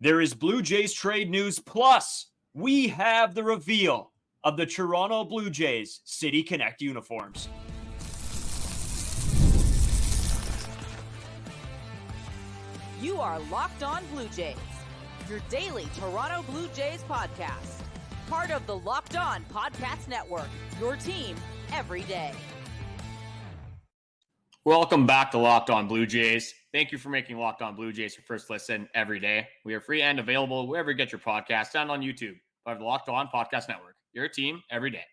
There is Blue Jays trade news, plus we have the reveal of the Toronto Blue Jays City Connect uniforms. You are Locked On Blue Jays, your daily Toronto Blue Jays podcast. Part of the Locked On Podcast Network, your team every day. Welcome back to Locked On Blue Jays. Thank you for making Locked On Blue Jays your first listen every day. We are free and available wherever you get your podcasts and on YouTube by the Locked On Podcast Network, your team every day.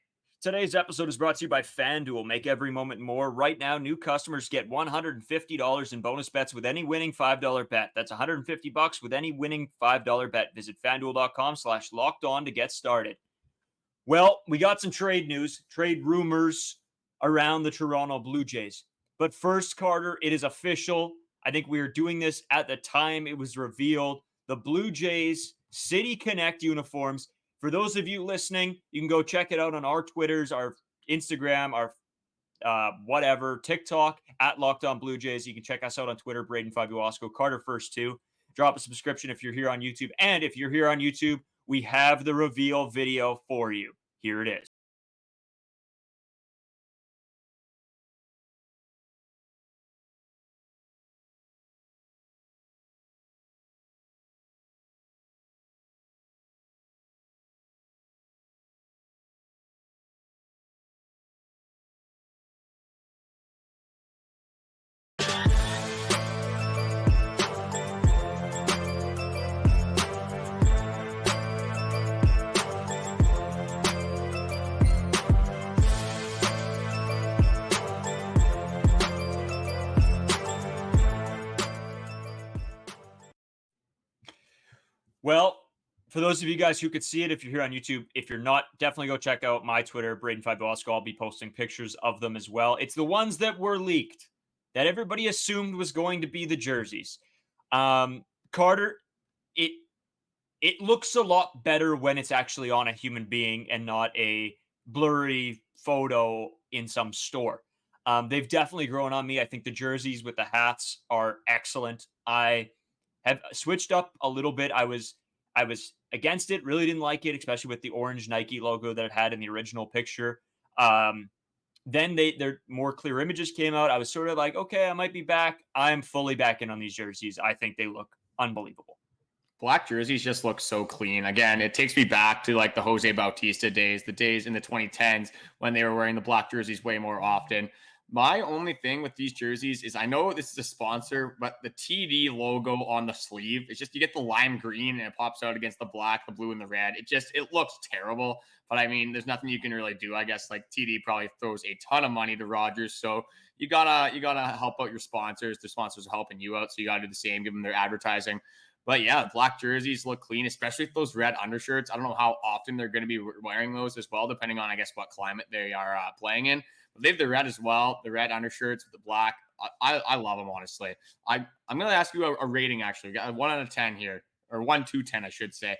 Today's episode is brought to you by FanDuel. Make every moment more. Right now, new customers get $150 in bonus bets with any winning $5 bet. That's $150 with any winning $5 bet. Visit FanDuel.com/LockedOn to get started. Well, we got some trade news, trade rumors around the Toronto Blue Jays. But first, Carter, it is official. I think we were doing this at the time it was revealed. The Blue Jays City Connect uniforms. For those of you listening, you can go check it out on our Twitters, our Instagram, our TikTok, at Locked On Blue Jays. You can check us out on Twitter, Braden Fabuasco, Carter First too. Drop a subscription if you're here on YouTube. And if you're here on YouTube, we have the reveal video for you. Here it is. Well, for those of you guys who could see it, if you're here on YouTube, if you're not, definitely go check out my Twitter, Braden Fabuasco. I'll be posting pictures of them as well. It's the ones that were leaked, that everybody assumed was going to be the jerseys. Carter, it looks a lot better when it's actually on a human being and not a blurry photo in some store. They've definitely grown on me. I think the jerseys with the hats are excellent. I have switched up a little bit. I was against it, really didn't like it, especially with the orange Nike logo that it had in the original picture. Then their more clear images came out. I was sort of like, okay, I might be back. I'm fully back in on these jerseys. I think they look unbelievable. Black jerseys just look so clean. Again, it takes me back to like the Jose Bautista days, the days in the 2010s when they were wearing the black jerseys way more often. My only thing with these jerseys is I know this is a sponsor, but the TD logo on the sleeve, it's just you get the lime green and it pops out against the black, the blue, and the red. It looks terrible. But I mean, there's nothing you can really do. I guess like TD probably throws a ton of money to Rogers, so you gotta help out your sponsors. The sponsors are helping you out, so you gotta do the same, give them their advertising. But yeah, black jerseys look clean, especially with those red undershirts. I don't know how often they're going to be wearing those as well, depending on, I guess, what climate they are playing in. But they have the red as well, the red undershirts with the black. I love them, honestly. I'm going to ask you a rating, actually. We got 1 out of 10 here, or 1 to 10, I should say.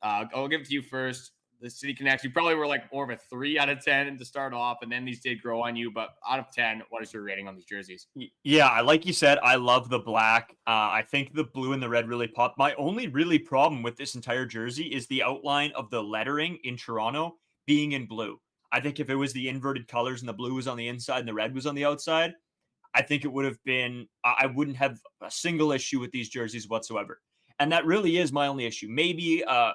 I'll give it to you first. The City Connect, you probably were like more of a 3 out of 10 to start off, and then these did grow on you. But out of 10, what is your rating on these jerseys? Yeah, like you said, I love the black. I think the blue and the red really pop. My only really problem with this entire jersey is the outline of the lettering in Toronto being in blue. I think if it was the inverted colors and the blue was on the inside and the red was on the outside, I think it would have been, I wouldn't have a single issue with these jerseys whatsoever. And that really is my only issue. Maybe a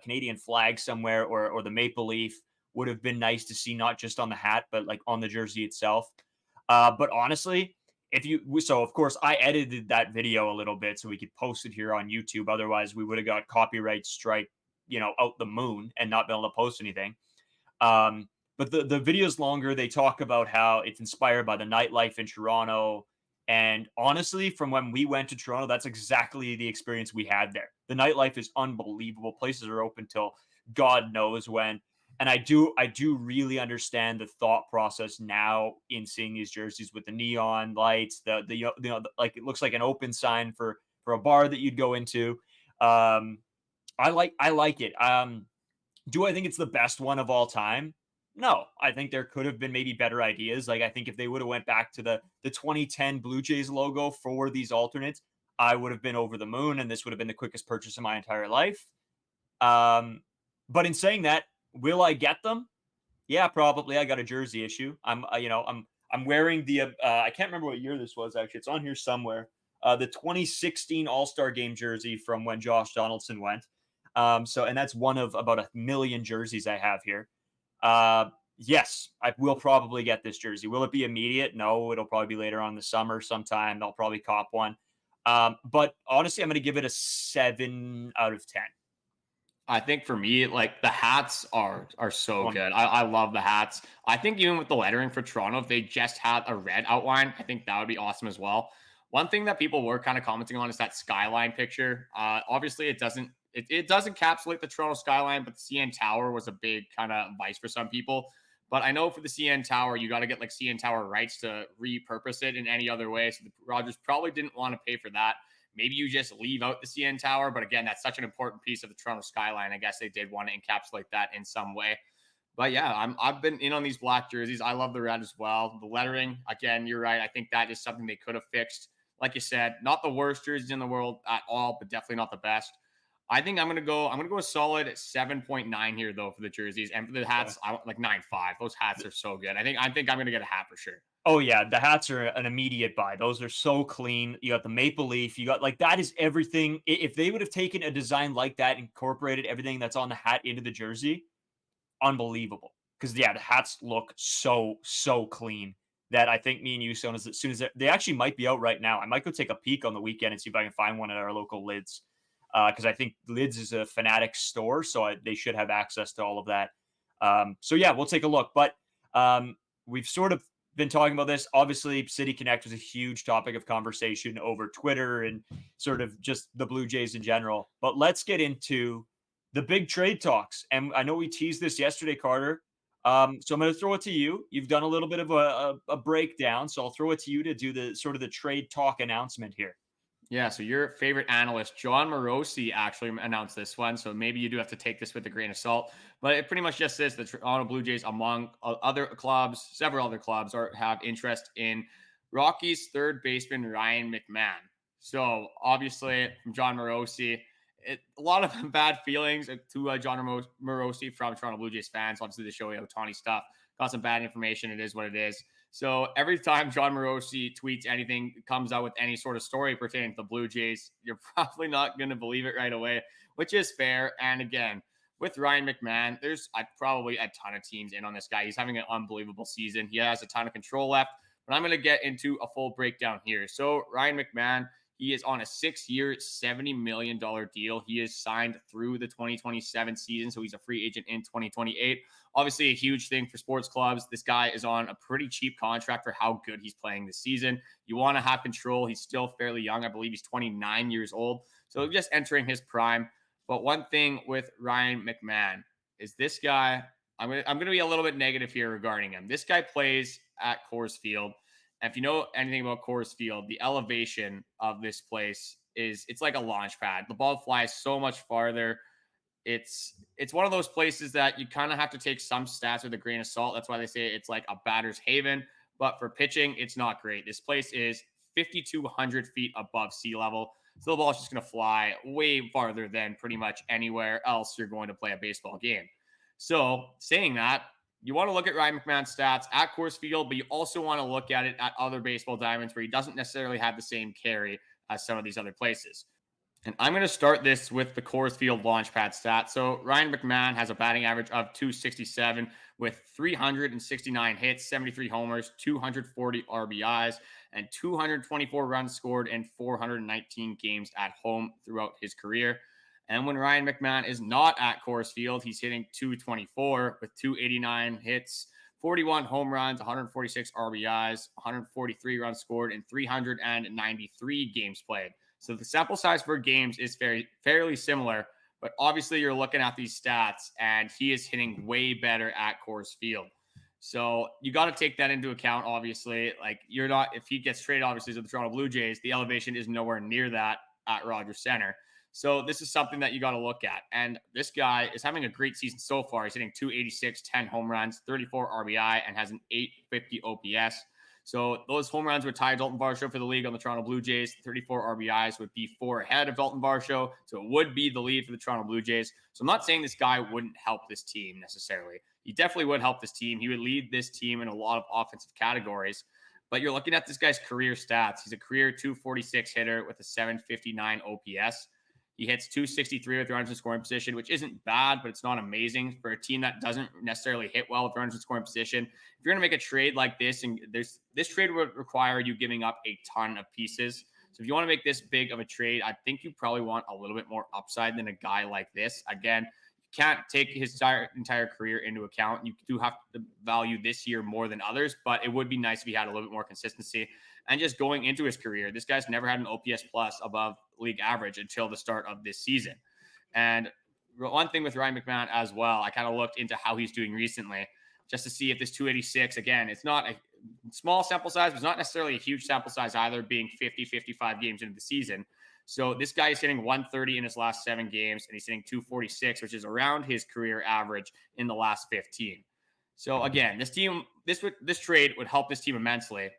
Canadian flag somewhere or the maple leaf would have been nice to see, not just on the hat, but like on the jersey itself. But honestly, of course, I edited that video a little bit so we could post it here on YouTube. Otherwise, we would have got copyright strike, out the moon and not been able to post anything. But the video's longer. They talk about how it's inspired by the nightlife in Toronto. And honestly, from when we went to Toronto, that's exactly the experience we had there. The nightlife is unbelievable. Places are open till God knows when. And I do really understand the thought process now in seeing these jerseys with the neon lights, like it looks like an open sign for a bar that you'd go into. I like it. Do I think it's the best one of all time? No, I think there could have been maybe better ideas. Like I think if they would have went back to the 2010 Blue Jays logo for these alternates, I would have been over the moon, and this would have been the quickest purchase of my entire life. But in saying that, will I get them? Yeah, probably. I got a jersey issue. I'm wearing the I can't remember what year this was actually. It's on here somewhere. The 2016 All-Star Game jersey from when Josh Donaldson went. And that's one of about 1 million jerseys I have here. Yes, I will probably get this jersey. Will it be immediate? No, it'll probably be later on in the summer sometime. I'll probably cop one. But honestly, I'm going to give it a 7 out of 10. I think for me, like the hats are so good. I love the hats. I think even with the lettering for Toronto, if they just had a red outline, I think that would be awesome as well. One thing that people were kind of commenting on is that skyline picture. Obviously, it does encapsulate the Toronto skyline, but the CN Tower was a big kind of vice for some people. But I know for the CN Tower, you got to get like CN Tower rights to repurpose it in any other way. So the Rogers probably didn't want to pay for that. Maybe you just leave out the CN Tower. But again, that's such an important piece of the Toronto skyline. I guess they did want to encapsulate that in some way. But yeah, I've been in on these black jerseys. I love the red as well. The lettering, again, you're right. I think that is something they could have fixed. Like you said, not the worst jerseys in the world at all, but definitely not the best. I think I'm gonna go a solid 7.9 here though for the jerseys, and for the hats, I want like 9.5. Those hats are so good. I think I'm gonna get a hat for sure. Oh yeah, the hats are an immediate buy. Those are so clean. You got the maple leaf. You got like that is everything. If they would have taken a design like that, incorporated everything that's on the hat into the jersey, unbelievable. Because yeah, the hats look so clean that I think me and you, as soon as they actually might be out right now. I might go take a peek on the weekend and see if I can find one at our local Lids. Because I think Lids is a Fanatic store, so they should have access to all of that. So yeah, we'll take a look. But we've sort of been talking about this. Obviously, City Connect was a huge topic of conversation over Twitter and sort of just the Blue Jays in general. But let's get into the big trade talks. And I know we teased this yesterday, Carter. So I'm going to throw it to you. You've done a little bit of a breakdown, so I'll throw it to you to do the sort of the trade talk announcement here. Yeah, so your favorite analyst, John Morosi, actually announced this one. So maybe you do have to take this with a grain of salt. But it pretty much just says the Toronto Blue Jays, among other clubs, several other clubs, have interest in Rockies third baseman Ryan McMahon. So obviously, from John Morosi, a lot of bad feelings to John Morosi from Toronto Blue Jays fans. Obviously, the Shohei Ohtani stuff got some bad information. It is what it is. So every time John Morosi tweets anything, comes out with any sort of story pertaining to the Blue Jays, you're probably not going to believe it right away, which is fair. And again, with Ryan McMahon, there's probably a ton of teams in on this guy. He's having an unbelievable season. He has a ton of control left, but I'm going to get into a full breakdown here. So Ryan McMahon, he is on a 6-year, $70 million deal. He is signed through the 2027 season, so he's a free agent in 2028. Obviously, a huge thing for sports clubs. This guy is on a pretty cheap contract for how good he's playing this season. You want to have control. He's still fairly young. I believe he's 29 years old, so just entering his prime. But one thing with Ryan McMahon is this guy, I'm gonna be a little bit negative here regarding him. This guy plays at Coors Field. And if you know anything about Coors Field, the elevation of this place it's like a launch pad. The ball flies so much farther. It's one of those places that you kind of have to take some stats with a grain of salt. That's why they say it's like a batter's haven. But for pitching, it's not great. This place is 5,200 feet above sea level. So the ball is just going to fly way farther than pretty much anywhere else you're going to play a baseball game. So saying that, you want to look at Ryan McMahon's stats at Coors Field, but you also want to look at it at other baseball diamonds where he doesn't necessarily have the same carry as some of these other places. And I'm going to start this with the Coors Field launchpad stats. So Ryan McMahon has a batting average of .267 with 369 hits, 73 homers, 240 RBIs, and 224 runs scored in 419 games at home throughout his career. And when Ryan McMahon is not at Coors Field, he's hitting .224 with 289 hits, 41 home runs, 146 RBIs, 143 runs scored, and 393 games played. So the sample size for games is fairly similar, but obviously you're looking at these stats, and he is hitting way better at Coors Field. So you got to take that into account, obviously. Like, you're not, if he gets traded, obviously, to the Toronto Blue Jays, the elevation is nowhere near that at Rogers Center. So this is something that you got to look at. And this guy is having a great season so far. He's hitting .286, 10 home runs, 34 RBI, and has an .850 OPS. So those home runs would tie Dalton Varsho for the league on the Toronto Blue Jays. 34 RBIs would be 4 ahead of Dalton Varsho. So it would be the lead for the Toronto Blue Jays. So I'm not saying this guy wouldn't help this team necessarily. He definitely would help this team. He would lead this team in a lot of offensive categories. But you're looking at this guy's career stats. He's a career 246 hitter with a 759 OPS. He hits 263 with runners in scoring position, which isn't bad, but it's not amazing for a team that doesn't necessarily hit well with runners in scoring position. If you're going to make a trade like this, and this trade would require you giving up a ton of pieces. So if you want to make this big of a trade, I think you probably want a little bit more upside than a guy like this. Again, you can't take his entire career into account. You do have to value this year more than others, but it would be nice if he had a little bit more consistency. And just going into his career, this guy's never had an OPS plus above league average until the start of this season. And one thing with Ryan McMahon as well, I kind of looked into how he's doing recently just to see if this 286, again, it's not a small sample size, but it's not necessarily a huge sample size either, being 50, 55 games into the season. So this guy is hitting 130 in his last 7 games, and he's hitting 246, which is around his career average in the last 15. So again, this trade would help this team immensely.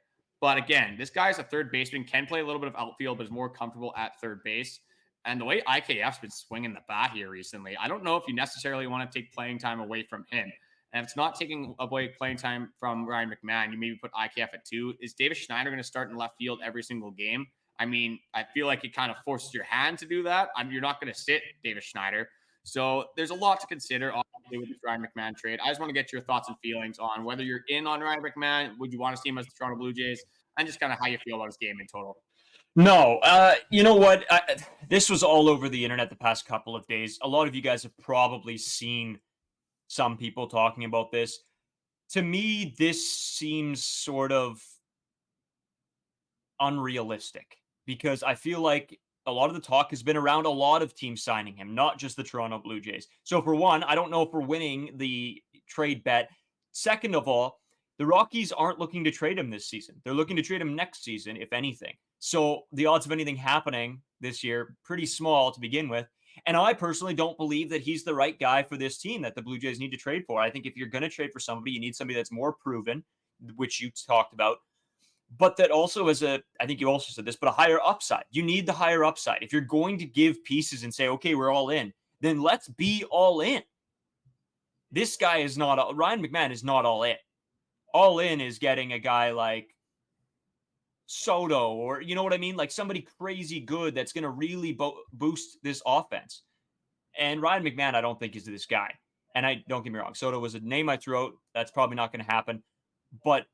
But again, this guy is a third baseman, can play a little bit of outfield, but is more comfortable at third base. And the way IKF's been swinging the bat here recently, I don't know if you necessarily want to take playing time away from him. And if it's not taking away playing time from Ryan McMahon, you maybe put IKF at 2. Is Davis Schneider going to start in left field every single game? I mean, I feel like it kind of forces your hand to do that. You're not going to sit Davis Schneider. So there's a lot to consider, obviously, with this Ryan McMahon trade. I just want to get your thoughts and feelings on whether you're in on Ryan McMahon. Would you want to see him as the Toronto Blue Jays? And just kind of how you feel about his game in total. No, you know what? This was all over the internet the past couple of days. A lot of you guys have probably seen some people talking about this. To me, this seems sort of unrealistic because I feel like a lot of the talk has been around a lot of teams signing him, not just the Toronto Blue Jays. So for one, I don't know if we're winning the trade bet. Second of all, the Rockies aren't looking to trade him this season. They're looking to trade him next season, if anything. So the odds of anything happening this year, pretty small to begin with. And I personally don't believe that he's the right guy for this team that the Blue Jays need to trade for. I think if you're going to trade for somebody, you need somebody that's more proven, which you talked about, but that also has I think you also said this, but a higher upside. You need the higher upside. If you're going to give pieces and say, okay, we're all in, then let's be all in. This guy is not, Ryan McMahon is not all in. All in is getting a guy like Soto, or you know what I mean? Like somebody crazy good that's going to really boost this offense. And Ryan McMahon, I don't think is this guy. And I don't get me wrong, Soto was a name I threw out. That's probably not going to happen. But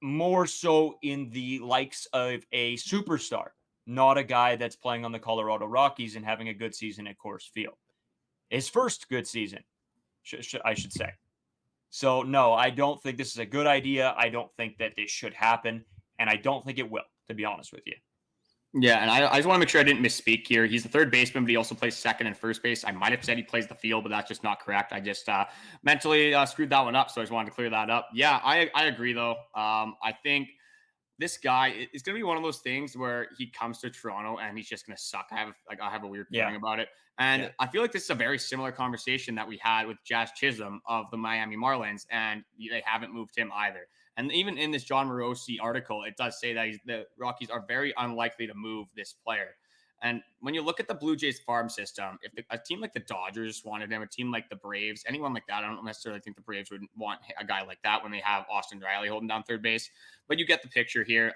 more so in the likes of a superstar, not a guy that's playing on the Colorado Rockies and having a good season at Coors Field. His first good season, I should say. So, no, I don't think this is a good idea. I don't think that this should happen. And I don't think it will, to be honest with you. Yeah, and I just want to make sure I didn't misspeak here. He's the third baseman, but he also plays second and first base. I might have said he plays the field, but that's just not correct. I just mentally screwed that one up, so I just wanted to clear that up. Yeah, I agree, though. I think this guy is going to be one of those things where he comes to Toronto and he's just going to suck. I have a weird feeling about it. And I feel like this is a very similar conversation that we had with Jazz Chisholm of the Miami Marlins, and they haven't moved him either. And even in this John Morosi article, it does say that the Rockies are very unlikely to move this player. And when you look at the Blue Jays farm system, if a team like the Dodgers wanted him, a team like the Braves, anyone like that, I don't necessarily think the Braves would want a guy like that when they have Austin Riley holding down third base. But you get the picture here.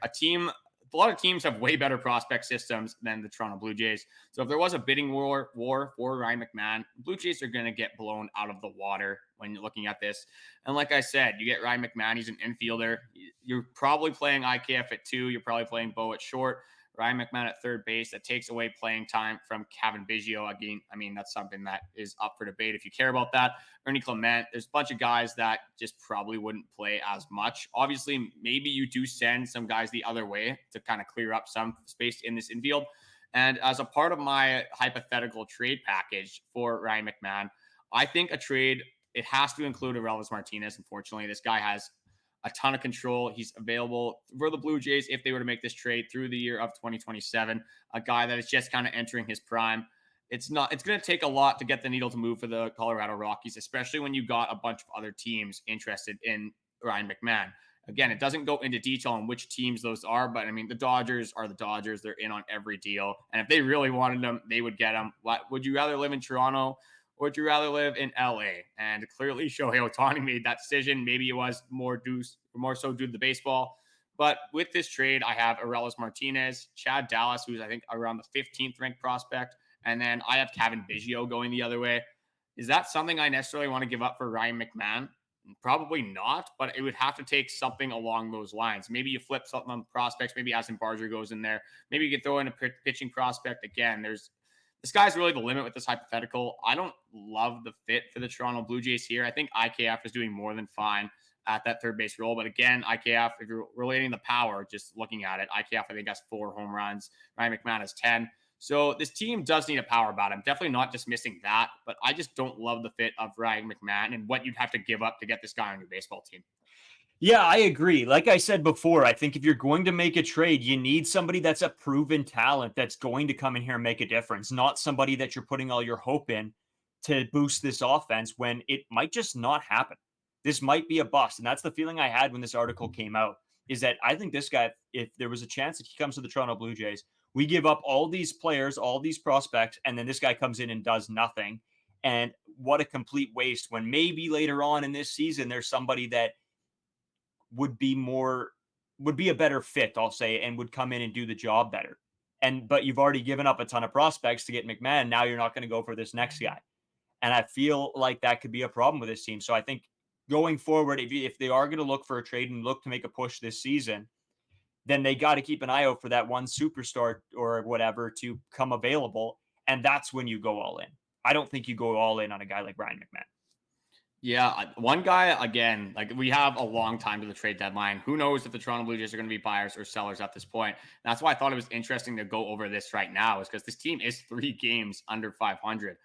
A lot of teams have way better prospect systems than the Toronto Blue Jays. So if there was a bidding war for Ryan McMahon, Blue Jays are going to get blown out of the water when you're looking at this. And like I said, you get Ryan McMahon. He's an infielder. You're probably playing IKF at 2. You're probably playing Bo at short. Ryan McMahon at third base. That takes away playing time from Kevin Biggio. Again, I mean, that's something that is up for debate if you care about that. Ernie Clement. There's a bunch of guys that just probably wouldn't play as much. Obviously, maybe you do send some guys the other way to kind of clear up some space in this infield. And as a part of my hypothetical trade package for Ryan McMahon, I think a trade, it has to include Aurelvis Martinez. Unfortunately, this guy has a ton of control. He's available for the Blue Jays if they were to make this trade through the year of 2027. A guy that is just kind of entering his prime. It's going to take a lot to get the needle to move for the Colorado Rockies, especially when you got a bunch of other teams interested in Ryan McMahon. Again, it doesn't go into detail on which teams those are, but I mean, the Dodgers are the Dodgers. They're in on every deal. And if they really wanted them, they would get them. What, would you rather live in Toronto or would you rather live in LA? And clearly, Shohei Ohtani made that decision. Maybe it was more so due to the baseball. But with this trade, I have Arelis Martinez, Chad Dallas, who's I think around the 15th ranked prospect. And then I have Kevin Biggio going the other way. Is that something I necessarily want to give up for Ryan McMahon? Probably not, but it would have to take something along those lines. Maybe you flip something on prospects. Maybe Aston Barger goes in there. Maybe you could throw in a pitching prospect. Again, the sky's really the limit with this hypothetical. I don't love the fit for the Toronto Blue Jays here. I think IKF is doing more than fine at that third base role. But again, IKF, if you're relating the power, just looking at it, IKF, I think, has 4 home runs. Ryan McMahon has 10. So this team does need a power bat. I'm definitely not dismissing that, but I just don't love the fit of Ryan McMahon and what you'd have to give up to get this guy on your baseball team. Yeah, I agree. Like I said before, I think if you're going to make a trade, you need somebody that's a proven talent that's going to come in here and make a difference, not somebody that you're putting all your hope in to boost this offense when it might just not happen. This might be a bust. And that's the feeling I had when this article came out, is that I think this guy, if there was a chance that he comes to the Toronto Blue Jays, we give up all these players, all these prospects, and then this guy comes in and does nothing. And what a complete waste when maybe later on in this season, there's somebody that would be a better fit, I'll say, and would come in and do the job better. But you've already given up a ton of prospects to get McMahon. Now you're not going to go for this next guy. And I feel like that could be a problem with this team. So I think going forward, if they are going to look for a trade and look to make a push this season, then they got to keep an eye out for that one superstar or whatever to come available. And that's when you go all in. I don't think you go all in on a guy like Ryan McMahon. Yeah, one guy, again, like we have a long time to the trade deadline. Who knows if the Toronto Blue Jays are going to be buyers or sellers at this point. And that's why I thought it was interesting to go over this right now, is because this team is 3 games under 500.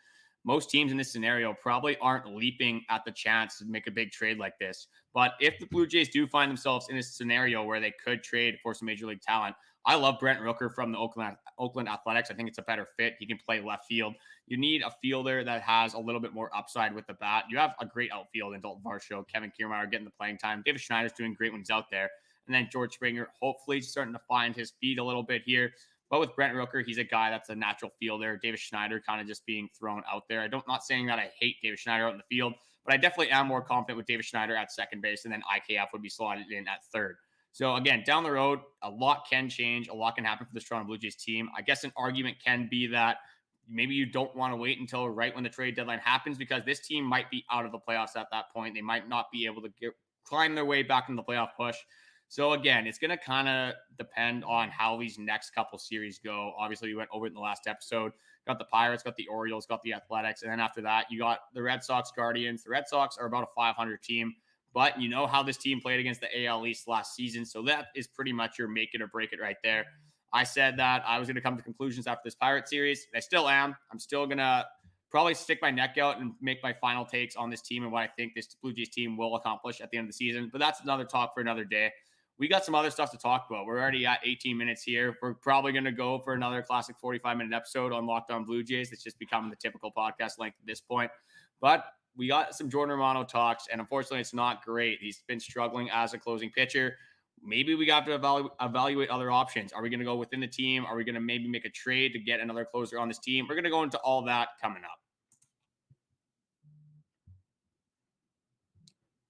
Most teams in this scenario probably aren't leaping at the chance to make a big trade like this. But if the Blue Jays do find themselves in a scenario where they could trade for some major league talent, I love Brent Rooker from the Oakland Athletics. I think it's a better fit. He can play left field. You need a fielder that has a little bit more upside with the bat. You have a great outfield in Dalton Varsho, Kevin Kiermaier getting the playing time. David Schneider's doing great when he's out there. And then George Springer, hopefully starting to find his feet a little bit here. But with Brent Rooker, he's a guy that's a natural fielder. David Schneider kind of just being thrown out there. I'm not saying that I hate David Schneider out in the field, but I definitely am more confident with David Schneider at second base, and then IKF would be slotted in at third. So again, down the road, a lot can change. A lot can happen for the Toronto Blue Jays team. I guess an argument can be that maybe you don't want to wait until right when the trade deadline happens, because this team might be out of the playoffs at that point. They might not be able to climb their way back into the playoff push. So again, it's going to kind of depend on how these next couple series go. Obviously, we went over it in the last episode. Got the Pirates, got the Orioles, got the Athletics. And then after that, you got the Red Sox, Guardians. The Red Sox are about a 500 team. But you know how this team played against the AL East last season. So that is pretty much your make it or break it right there. I said that I was going to come to conclusions after this Pirate series. I still am. I'm still going to probably stick my neck out and make my final takes on this team and what I think this Blue Jays team will accomplish at the end of the season. But that's another talk for another day. We got some other stuff to talk about. We're already at 18 minutes here. We're probably going to go for another classic 45-minute episode on Locked On Blue Jays. It's just becoming the typical podcast length at this point. But we got some Jordan Romano talks, and unfortunately, it's not great. He's been struggling as a closing pitcher. Maybe we got to evaluate other options. Are we going to go within the team? Are we going to maybe make a trade to get another closer on this team? We're going to go into all that coming up.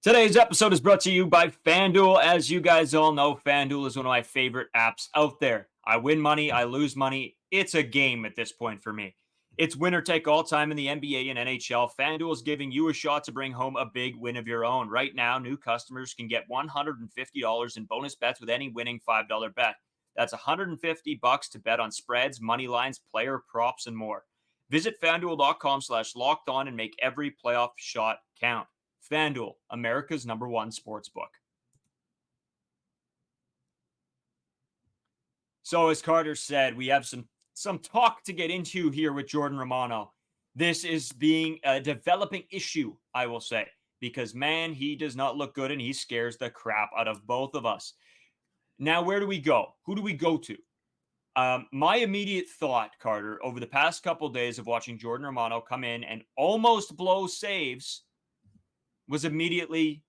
Today's episode is brought to you by FanDuel. As you guys all know, FanDuel is one of my favorite apps out there. I win money, I lose money. It's a game at this point for me. It's winner take all time in the NBA and NHL. FanDuel is giving you a shot to bring home a big win of your own. Right now, new customers can get $150 in bonus bets with any winning $5 bet. That's $150 to bet on spreads, money lines, player props, and more. Visit FanDuel.com/lockedon and make every playoff shot count. FanDuel, America's #1 sportsbook. So as Carter said, we have some talk to get into here with Jordan Romano. This is being a developing issue, I will say, because, man, he does not look good and he scares the crap out of both of us. Now, where do we go? Who do we go to? My immediate thought, Carter, over the past couple of days of watching Jordan Romano come in and almost blow saves was immediately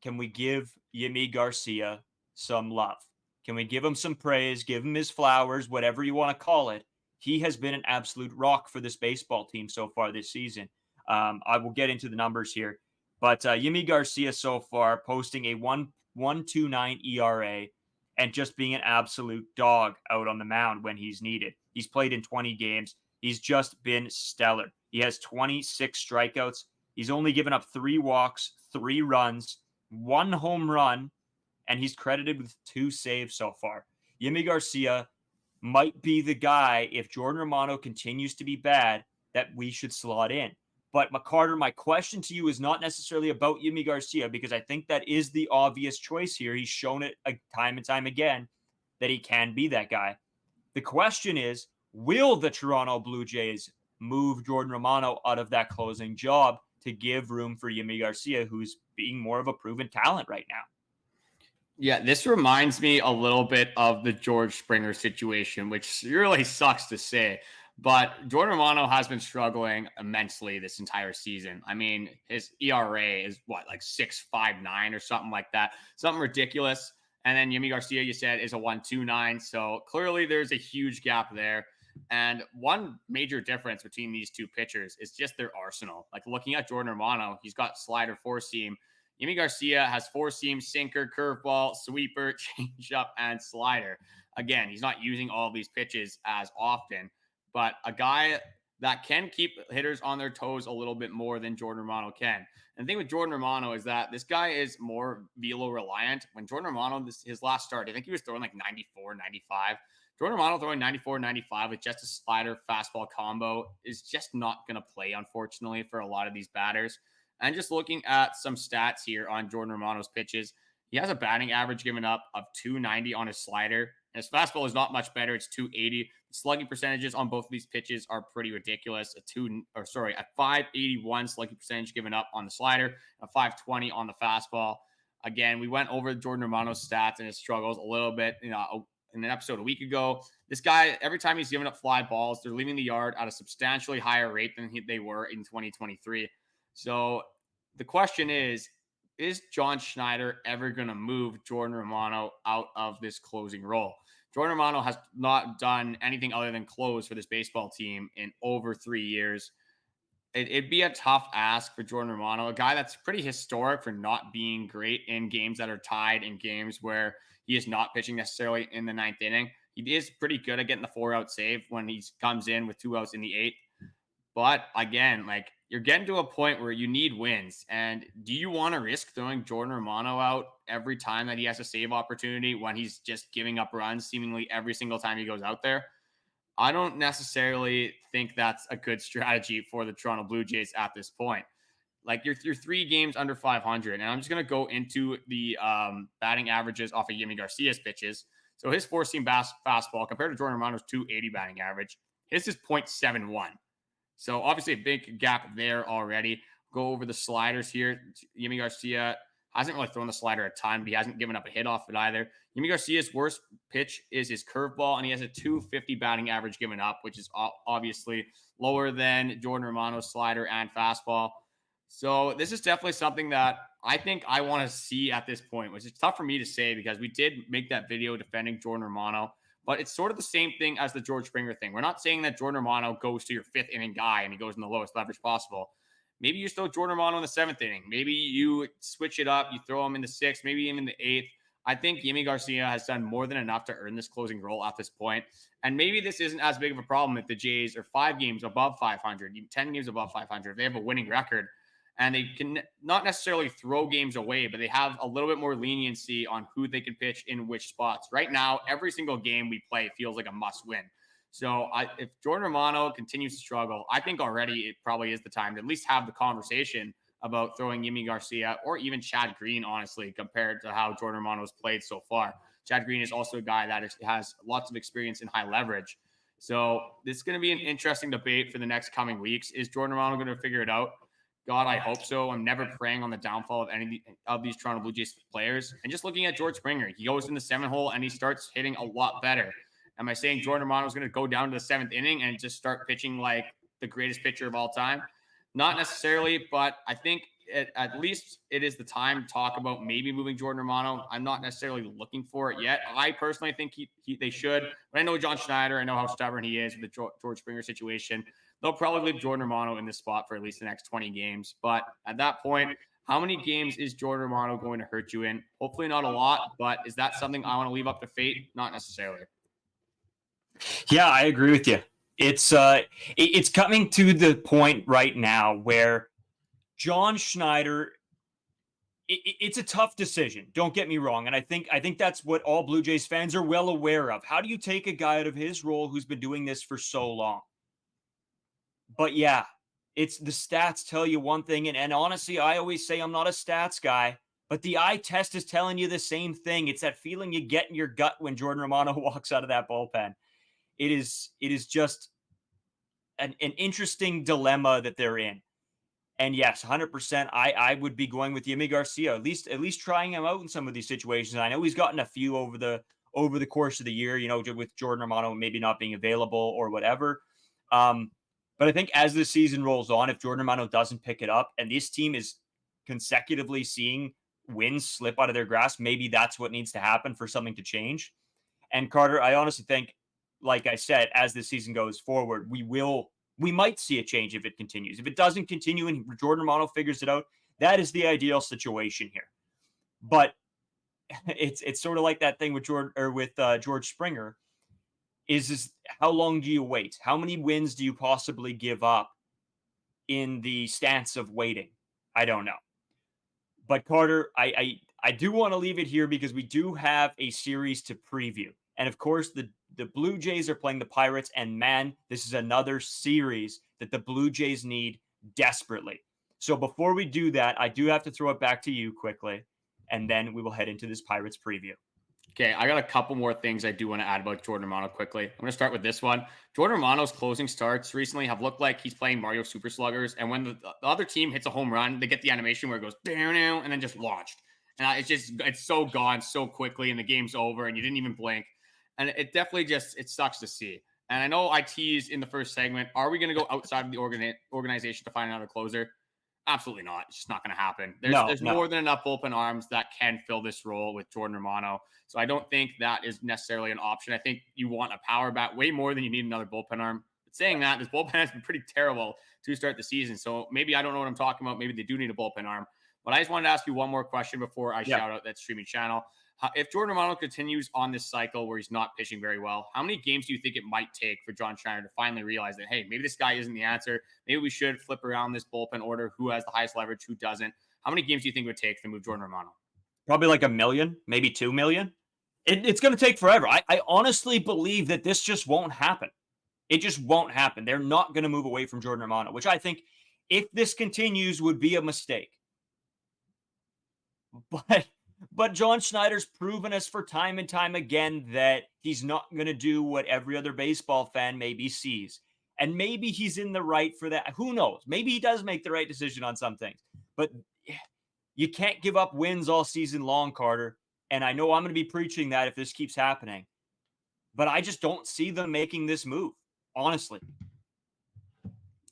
can we give Yimi Garcia some love? Can we give him some praise, give him his flowers, whatever you want to call it? He has been an absolute rock for this baseball team so far this season. I will get into the numbers here, but Yimi Garcia so far posting a 1.129 ERA and just being an absolute dog out on the mound when he's needed. He's played in 20 games. He's just been stellar. He has 26 strikeouts. He's only given up 3 walks, 3 runs, 1 home run, and he's credited with 2 saves so far. Yimi Garcia might be the guy, if Jordan Romano continues to be bad, that we should slot in. But McCarter, my question to you is not necessarily about Yimi Garcia, because I think that is the obvious choice here. He's shown it time and time again that he can be that guy. The question is, will the Toronto Blue Jays move Jordan Romano out of that closing job to give room for Yimi Garcia, who's being more of a proven talent right now? Yeah, this reminds me a little bit of the George Springer situation, which really sucks to say. But Jordan Romano has been struggling immensely this entire season. I mean, his ERA is what, like 6.59 or something like that, something ridiculous. And then Yimi Garcia, you said, is a 1.29. So clearly there's a huge gap there. And one major difference between these two pitchers is just their arsenal. Like looking at Jordan Romano, he's got slider, 4-seam. Yimi Garcia has 4-seam, sinker, curveball, sweeper, changeup, and slider. Again, he's not using all of these pitches as often, but a guy that can keep hitters on their toes a little bit more than Jordan Romano can. And the thing with Jordan Romano is that this guy is more velo reliant. When Jordan Romano, his last start, I think he was throwing like 94, 95. Jordan Romano throwing 94, 95 with just a slider fastball combo is just not going to play, unfortunately, for a lot of these batters. And just looking at some stats here on Jordan Romano's pitches, he has a batting average given up of 290 on his slider. And his fastball is not much better. It's 280. The slugging percentages on both of these pitches are pretty ridiculous. A 581 slugging percentage given up on the slider, a 520 on the fastball. Again, we went over Jordan Romano's stats and his struggles a little bit, in an episode a week ago. This guy, every time he's giving up fly balls, they're leaving the yard at a substantially higher rate than they were in 2023. So the question is John Schneider ever going to move Jordan Romano out of this closing role? Jordan Romano has not done anything other than close for this baseball team in over 3 years. It'd be a tough ask for Jordan Romano, a guy that's pretty historic for not being great in games that are tied, in games where he is not pitching necessarily in the 9th inning. He is pretty good at getting the 4-out save when he comes in with 2 outs in the 8th. But again, like, you're getting to a point where you need wins. And do you want to risk throwing Jordan Romano out every time that he has a save opportunity when he's just giving up runs seemingly every single time he goes out there? I don't necessarily think that's a good strategy for the Toronto Blue Jays at this point. Like, you're 3 games under 500. And I'm just going to go into the batting averages off of Yimi Garcia's pitches. So his 4-seam fastball compared to Jordan Romano's 280 batting average, his is 0.71. So obviously a big gap there already. Go over the sliders here. Yimi Garcia hasn't really thrown the slider a ton, but he hasn't given up a hit off it either. Yimi Garcia's worst pitch is his curveball, and he has a 250 batting average given up, which is obviously lower than Jordan Romano's slider and fastball. So this is definitely something that I think I want to see at this point, which is tough for me to say because we did make that video defending Jordan Romano. But it's sort of the same thing as the George Springer thing. We're not saying that Jordan Romano goes to your 5th inning guy and he goes in the lowest leverage possible. Maybe you throw Jordan Romano in the 7th inning. Maybe you switch it up. You throw him in the 6th, maybe even in the 8th. I think Yimi Garcia has done more than enough to earn this closing role at this point. And maybe this isn't as big of a problem if the Jays are 5 games above 500, 10 games above 500. If they have a winning record and they can not necessarily throw games away, but they have a little bit more leniency on who they can pitch in which spots. Right now, every single game we play feels like a must win. So if Jordan Romano continues to struggle, I think already it probably is the time to at least have the conversation about throwing Yimi Garcia or even Chad Green, honestly, compared to how Jordan Romano has played so far. Chad Green is also a guy that has lots of experience in high leverage. So this is going to be an interesting debate for the next coming weeks. Is Jordan Romano going to figure it out? God, I hope so. I'm never praying on the downfall of any of these Toronto Blue Jays players. And just looking at George Springer, he goes in the 7th hole and he starts hitting a lot better. Am I saying Jordan Romano is going to go down to the 7th inning and just start pitching like the greatest pitcher of all time? Not necessarily, but I think at least it is the time to talk about maybe moving Jordan Romano. I'm not necessarily looking for it yet. I personally think they should. But I know John Schneider. I know how stubborn he is with the George Springer situation. They'll probably leave Jordan Romano in this spot for at least the next 20 games. But at that point, how many games is Jordan Romano going to hurt you in? Hopefully not a lot, but is that something I want to leave up to fate? Not necessarily. Yeah, I agree with you. It's coming to the point right now where John Schneider, it's a tough decision. Don't get me wrong, and I think that's what all Blue Jays fans are well aware of. How do you take a guy out of his role who's been doing this for so long? But yeah, it's the stats tell you one thing, and honestly, I always say I'm not a stats guy, but the eye test is telling you the same thing. It's that feeling you get in your gut when Jordan Romano walks out of that bullpen. It is just an interesting dilemma that they're in. And yes, 100%, I would be going with Yimi Garcia, at least trying him out in some of these situations. I know he's gotten a few over the course of the year, with Jordan Romano maybe not being available or whatever. But I think as the season rolls on, if Jordan Romano doesn't pick it up and this team is consecutively seeing wins slip out of their grasp, maybe that's what needs to happen for something to change. And Carter, I honestly think, like I said, as the season goes forward, we might see a change if it continues. If it doesn't continue and Jordan Romano figures it out, that is the ideal situation here. But it's sort of like that thing with George Springer. Is how long do you wait? How many wins do you possibly give up in the stance of waiting? I don't know. But Carter, I do want to leave it here because we do have a series to preview. And of course, the Blue Jays are playing the Pirates. And man, this is another series that the Blue Jays need desperately. So before we do that, I do have to throw it back to you quickly. And then we will head into this Pirates preview. Okay, I got a couple more things I do want to add about Jordan Romano quickly. I'm going to start with this one. Jordan Romano's closing starts recently have looked like he's playing Mario Super Sluggers. And when the other team hits a home run, they get the animation where it goes down and then just launched. And it's so gone so quickly and the game's over and you didn't even blink. And it definitely it sucks to see. And I know I teased in the first segment, are we going to go outside of the organization to find another closer? Absolutely not. It's just not going to happen. There's more than enough bullpen arms that can fill this role with Jordan Romano. So I don't think that is necessarily an option. I think you want a power bat way more than you need another bullpen arm. But saying that, this bullpen has been pretty terrible to start the season. So maybe I don't know what I'm talking about. Maybe they do need a bullpen arm. But I just wanted to ask you one more question before I shout out that streaming channel. If Jordan Romano continues on this cycle where he's not pitching very well, how many games do you think it might take for John Schneider to finally realize that, hey, maybe this guy isn't the answer. Maybe we should flip around this bullpen order. Who has the highest leverage? Who doesn't? How many games do you think it would take to move Jordan Romano? Probably like 1 million, maybe 2 million. It's going to take forever. I honestly believe that this just won't happen. It just won't happen. They're not going to move away from Jordan Romano, which I think if this continues would be a mistake. But John Schneider's proven us for time and time again that he's not going to do what every other baseball fan maybe sees. And maybe he's in the right for that. Who knows? Maybe he does make the right decision on some things. But you can't give up wins all season long, Carter. And I know I'm going to be preaching that if this keeps happening. But I just don't see them making this move, honestly.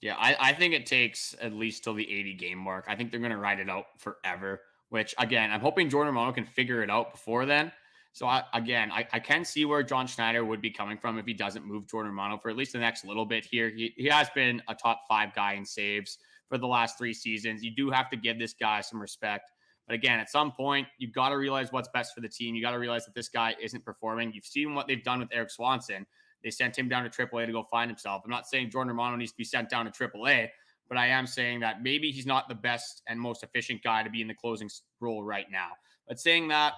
Yeah, I think it takes at least till the 80-game mark. I think they're going to ride it out forever. Which, again, I'm hoping Jordan Romano can figure it out before then. So, I can see where John Schneider would be coming from if he doesn't move Jordan Romano for at least the next little bit here. He has been a top 5 guy in saves for the last 3 seasons. You do have to give this guy some respect. But again, at some point, you've got to realize what's best for the team. You got to realize that this guy isn't performing. You've seen what they've done with Eric Swanson. They sent him down to AAA to go find himself. I'm not saying Jordan Romano needs to be sent down to AAA, but I am saying that maybe he's not the best and most efficient guy to be in the closing role right now. But saying that,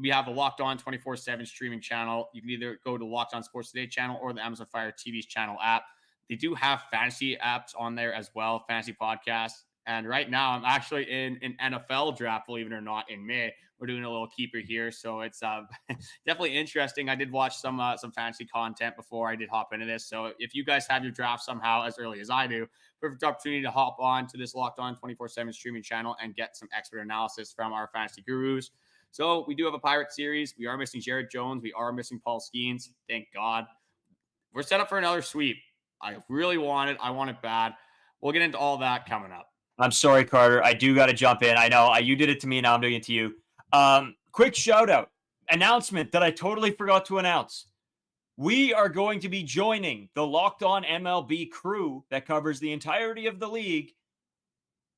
we have a Locked On 24/7 streaming channel. You can either go to Locked On Sports Today channel or the Amazon Fire TV's channel app. They do have fantasy apps on there as well, fantasy podcasts. And right now, I'm actually in an NFL draft, believe it or not, in May. We're doing a little keeper here, so it's definitely interesting. I did watch some fantasy content before I did hop into this. So if you guys have your draft somehow as early as I do, perfect opportunity to hop on to this Locked On 24/7 streaming channel and get some expert analysis from our fantasy gurus. So we do have a Pirate series. We are missing Jared Jones. We are missing Paul Skeens. Thank God. We're set up for another sweep. I really want it. I want it bad. We'll get into all that coming up. I'm sorry, Carter. I do got to jump in. I know you did it to me. Now I'm doing it to you. Quick shout out announcement that I totally forgot to announce. We are going to be joining the Locked On MLB crew that covers the entirety of the league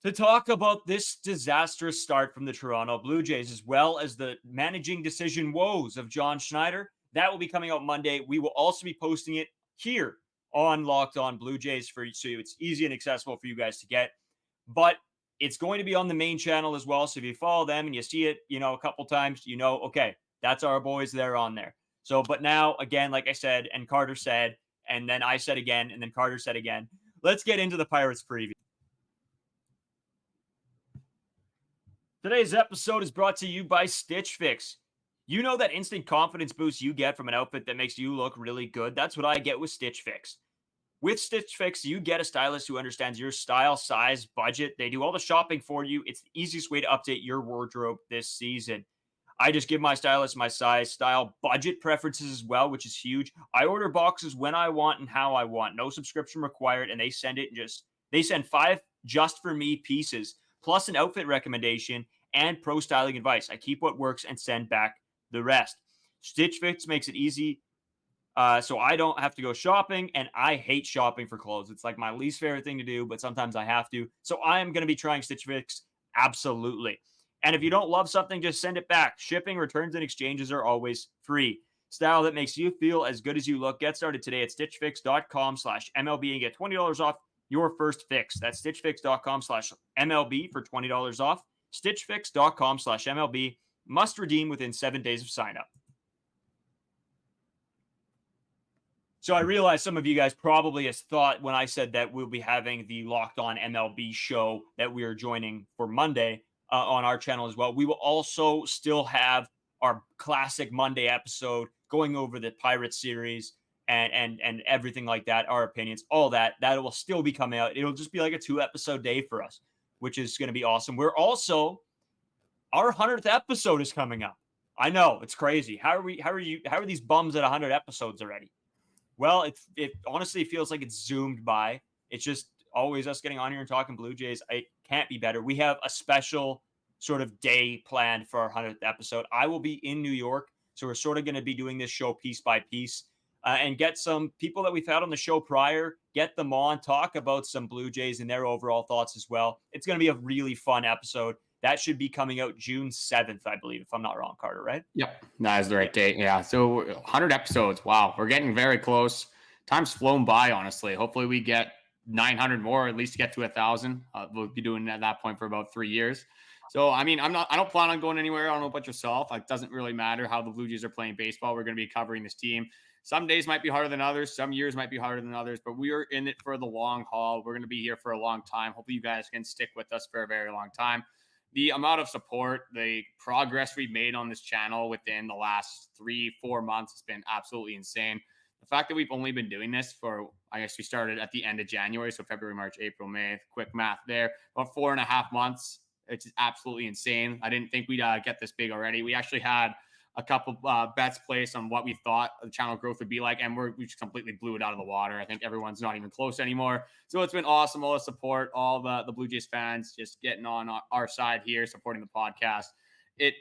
to talk about this disastrous start from the Toronto Blue Jays, as well as the managing decision woes of John Schneider. That will be coming out Monday. We will also be posting it here on Locked On Blue Jays for so it's easy and accessible for you guys to get. But it's going to be on the main channel as well. So if you follow them and you see it, a couple times, okay, that's our boys. They're on there. So, but now, again, like I said, and Carter said, and then I said again, and then Carter said again, let's get into the Pirates preview. Today's episode is brought to you by Stitch Fix. You know that instant confidence boost you get from an outfit that makes you look really good? That's what I get with Stitch Fix. With Stitch Fix, you get a stylist who understands your style, size, budget. They do all the shopping for you. It's the easiest way to update your wardrobe this season. I just give my stylist my size, style, budget preferences as well, which is huge. I order boxes when I want and how I want. No subscription required, and they send 5 just for me pieces, plus an outfit recommendation and pro styling advice. I keep what works and send back the rest. Stitch Fix makes it easy so I don't have to go shopping, and I hate shopping for clothes. It's like my least favorite thing to do, but sometimes I have to. So I am going to be trying Stitch Fix, absolutely. And if you don't love something, just send it back. Shipping, returns, and exchanges are always free. Style that makes you feel as good as you look. Get started today at stitchfix.com/MLB and get $20 off your first fix. That's stitchfix.com/MLB for $20 off. stitchfix.com/MLB. Must redeem within 7 days of sign up. So I realize some of you guys probably has thought when I said that we'll be having the Locked On MLB show that we are joining for Monday on our channel as well. We will also still have our classic Monday episode going over the Pirates series and everything like that, our opinions, all that will still be coming out. It'll just be like a 2-episode day for us, which is going to be awesome. We're also, our 100th episode is coming up. I know, it's crazy. How are these bums at 100 episodes already? Well, it honestly feels like it's zoomed by. It's just always us getting on here and talking Blue Jays. It can't be better. We have a special sort of day planned for our 100th episode. I will be in New York, so we're sort of going to be doing this show piece by piece and get some people that we've had on the show prior, get them on, talk about some Blue Jays and their overall thoughts as well. It's going to be a really fun episode. That should be coming out June 7th, I believe, if I'm not wrong, Carter, right? Yep, that is the right date. Yeah, so 100 episodes. Wow, we're getting very close. Time's flown by, honestly. Hopefully we get 900 more, at least get to 1,000. We'll be doing at that point for about 3 years. So, I mean, I don't plan on going anywhere. I don't know about yourself. It doesn't really matter how the Blue Jays are playing baseball. We're going to be covering this team. Some days might be harder than others. Some years might be harder than others, but we are in it for the long haul. We're going to be here for a long time. Hopefully you guys can stick with us for a very long time. The amount of support, the progress we've made on this channel within the last 3-4 months has been absolutely insane. The fact that we've only been doing this for, I guess we started at the end of January, so February, March, April, May, quick math there, about 4.5 months. It's absolutely insane. I didn't think we'd get this big already. We actually had a couple bets placed on what we thought the channel growth would be like, and we just completely blew it out of the water. I think everyone's not even close anymore. So it's been awesome. All the support, all the Blue Jays fans just getting on our side here, supporting the podcast. We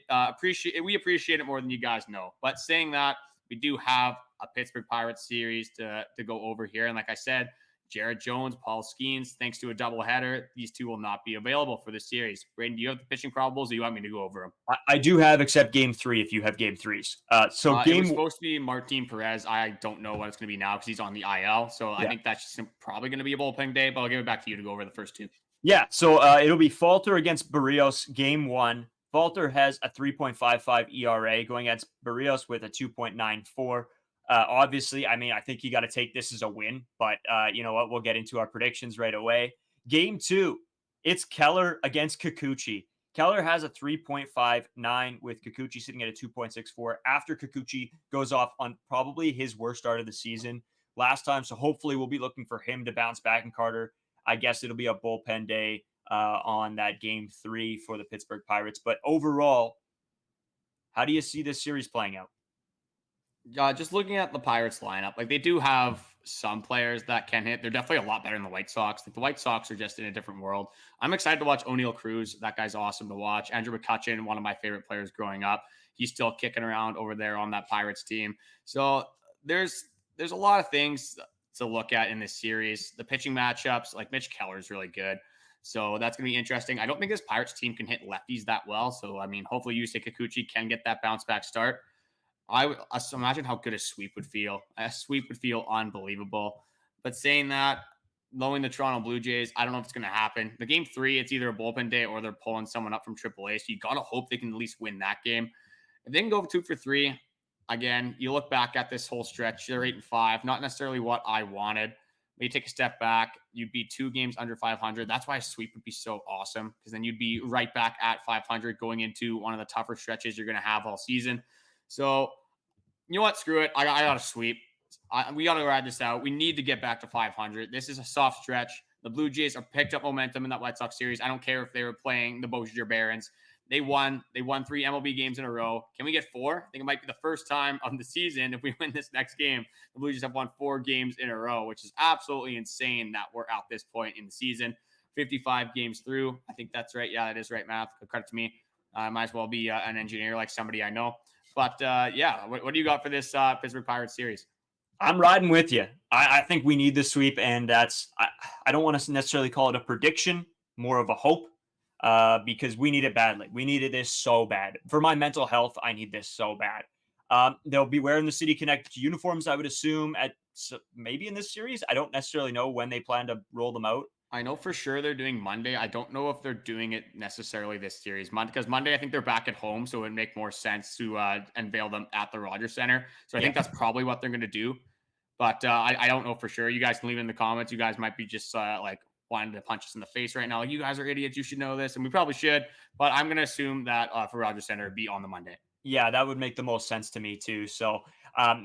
appreciate it more than you guys know. But saying that, we do have a Pittsburgh Pirates series to go over here. And like I said, Jared Jones, Paul Skeens, thanks to a doubleheader, these two will not be available for this series. Braden, do you have the pitching probables, or do you want me to go over them? I do have, except game 3 if you have game 3s. It was supposed to be Martin Perez. I don't know what it's going to be now because he's on the IL. So yeah. I think that's just probably going to be a bullpen day, but I'll give it back to you to go over the first two. Yeah, so it'll be Falter against Barrios, game 1. Falter has a 3.55 ERA going against Barrios with a 2.94. Obviously, I mean, I think you got to take this as a win, but you know what? We'll get into our predictions right away. Game 2, it's Keller against Kikuchi. Keller has a 3.59 with Kikuchi sitting at a 2.64 after Kikuchi goes off on probably his worst start of the season last time. So hopefully we'll be looking for him to bounce back. And Carter, I guess it'll be a bullpen day on that game 3 for the Pittsburgh Pirates. But overall, how do you see this series playing out? Just looking at the Pirates lineup, like they do have some players that can hit. They're definitely a lot better than the White Sox. Like the White Sox are just in a different world. I'm excited to watch O'Neal Cruz. That guy's awesome to watch. Andrew McCutchen, one of my favorite players growing up. He's still kicking around over there on that Pirates team. So there's a lot of things to look at in this series. The pitching matchups, like Mitch Keller is really good. So that's going to be interesting. I don't think this Pirates team can hit lefties that well. So, I mean, hopefully Yusei Kikuchi can get that bounce back start. I imagine how good a sweep would feel. A sweep would feel unbelievable. But saying that, knowing the Toronto Blue Jays, I don't know if it's going to happen. The game 3, it's either a bullpen day or they're pulling someone up from AAA. So you got to hope they can at least win that game. If they can go 2 for 3, again, you look back at this whole stretch, they're 8-5, not necessarily what I wanted. But you take a step back, you'd be 2 games under 500. That's why a sweep would be so awesome, because then you'd be right back at 500 going into one of the tougher stretches you're going to have all season. So, you know what? Screw it. I got to sweep. We got to ride this out. We need to get back to 500. This is a soft stretch. The Blue Jays have picked up momentum in that White Sox series. I don't care if they were playing the Bossier Barons. They won 3 MLB games in a row. Can we get 4? I think it might be the first time of the season if we win this next game. The Blue Jays have won 4 games in a row, which is absolutely insane that we're at this point in the season. 55 games through. I think that's right. Yeah, that is right, math. Good credit to me. I might as well be an engineer like somebody I know. But, yeah, what do you got for this Pittsburgh Pirates series? I'm riding with you. I think we need the sweep, and I don't want to necessarily call it a prediction, more of a hope. Because we need it badly. We needed this so bad. For my mental health, I need this so bad. They'll be wearing the City Connect uniforms, I would assume, maybe in this series. I don't necessarily know when they plan to roll them out. I know for sure they're doing Monday. I don't know if they're doing it necessarily this series. Because Monday, I think they're back at home, so it would make more sense to unveil them at the Rogers Center. So I think that's probably what they're going to do. But I don't know for sure. You guys can leave in the comments. You guys might be just wanting to punch us in the face right now. You guys are idiots. You should know this. And we probably should. But I'm going to assume that for Rogers Center, it'd be on the Monday. Yeah, that would make the most sense to me too. So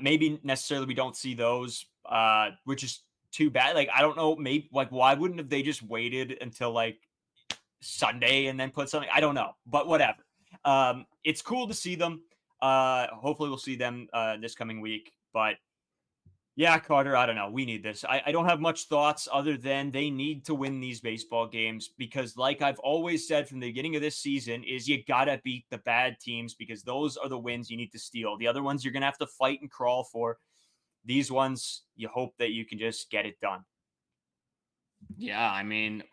maybe necessarily we don't see those, which is too bad. Like, I don't know. Maybe why wouldn't have they just waited until like Sunday and then put something? I don't know. But whatever. It's cool to see them. Hopefully we'll see them this coming week. But yeah, Carter, I don't know. We need this. I don't have much thoughts other than they need to win these baseball games because, like I've always said from the beginning of this season, is you got to beat the bad teams because those are the wins you need to steal. The other ones you're going to have to fight and crawl for. These ones, you hope that you can just get it done. Yeah, I mean,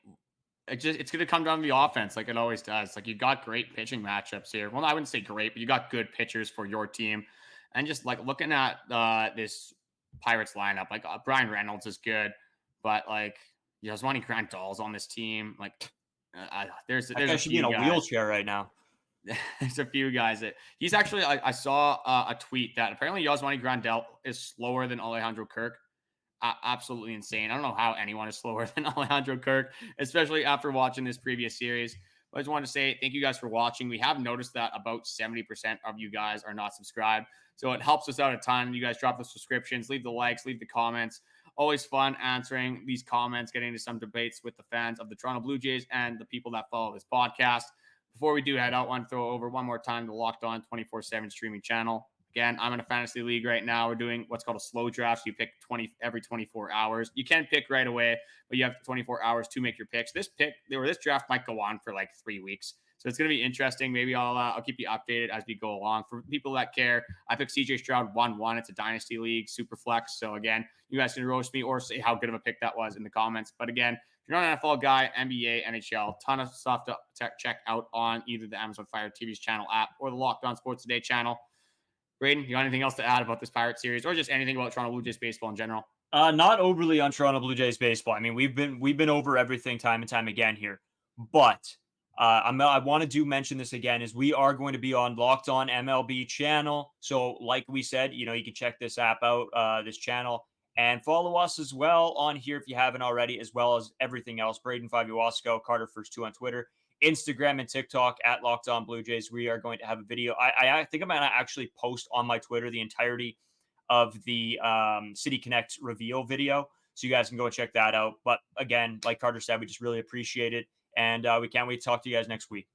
it's going to come down to the offense like it always does. Like, you got great pitching matchups here. Well, I wouldn't say great, but you got good pitchers for your team. And just like looking at this Pirates lineup, like Brian Reynolds is good, but like Yasmani Grandal's on this team. Like there's a should be in a wheelchair right now. There's a few guys that he's actually. I saw a tweet that apparently Yasmani Grandal is slower than Alejandro Kirk. Absolutely insane. I don't know how anyone is slower than Alejandro Kirk, especially after watching this previous series. I just wanted to say thank you guys for watching. We have noticed that about 70% of you guys are not subscribed. So it helps us out a ton. You guys drop the subscriptions, leave the likes, leave the comments. Always fun answering these comments, getting into some debates with the fans of the Toronto Blue Jays and the people that follow this podcast. Before we do head out, I want to throw over one more time the Locked On 24/7 streaming channel. Again, I'm in a fantasy league right now. We're doing what's called a slow draft. So you pick 20 every 24 hours. You can pick right away, but you have 24 hours to make your picks. This draft might go on for like 3 weeks. So it's going to be interesting. Maybe I'll keep you updated as we go along. For people that care, I picked CJ Stroud 1-1. It's a dynasty league, super flex. So again, you guys can roast me or say how good of a pick that was in the comments. But again, if you're not an NFL guy, NBA, NHL, ton of stuff to check out on either the Amazon Fire TV's channel app or the Locked On Sports Today channel. Braden, you got anything else to add about this Pirate series or just anything about Toronto Blue Jays baseball in general? Not overly on Toronto Blue Jays baseball. I mean, we've been over everything time and time again here, but I want to mention this again is we are going to be on Locked On MLB channel. So like we said, you can check this app out, this channel, and follow us as well on here if you haven't already, as well as everything else. Braden Fabiwasco, Carter First 2 on Twitter, Instagram and TikTok at Locked On Blue Jays. We are going to have a video. I think I'm going to actually post on my Twitter the entirety of the City Connect reveal video. So you guys can go check that out. But again, like Carter said, we just really appreciate it. And we can't wait to talk to you guys next week.